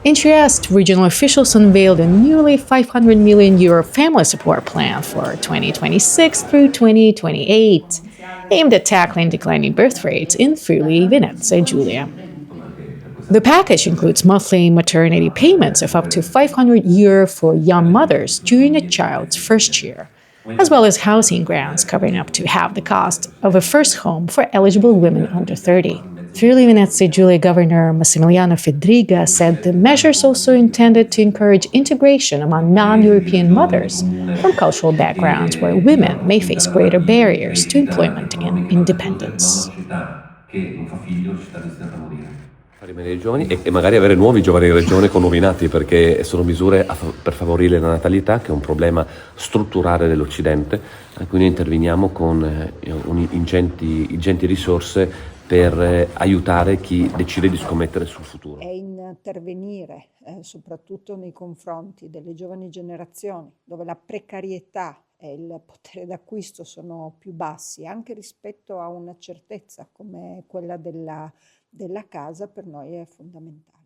In Trieste, regional officials unveiled a nearly €500 million family support plan for 2026 through 2028, aimed at tackling declining birth rates in Friuli, Venezia Giulia. The package includes monthly maternity payments of up to €500 for young mothers during a child's first year, as well as housing grants covering up to half the cost of a first home for eligible women under 30. Friuli Venezia Giulia Governor Massimiliano Fedriga said the measures also intended to encourage integration among non-European mothers from cultural backgrounds where women may face greater barriers to employment and independence. Che non fa figlio, la città destinata a morire. Far rimanere i giovani e magari avere nuovi giovani in regione con nuovi nati, perché sono misure per favorire la natalità, che è un problema strutturale dell'Occidente, a cui noi interveniamo con ingenti risorse per aiutare chi decide di scommettere sul futuro. È intervenire soprattutto nei confronti delle giovani generazioni, dove la precarietà e il potere d'acquisto sono più bassi, anche rispetto a una certezza come quella della casa, per noi è fondamentale.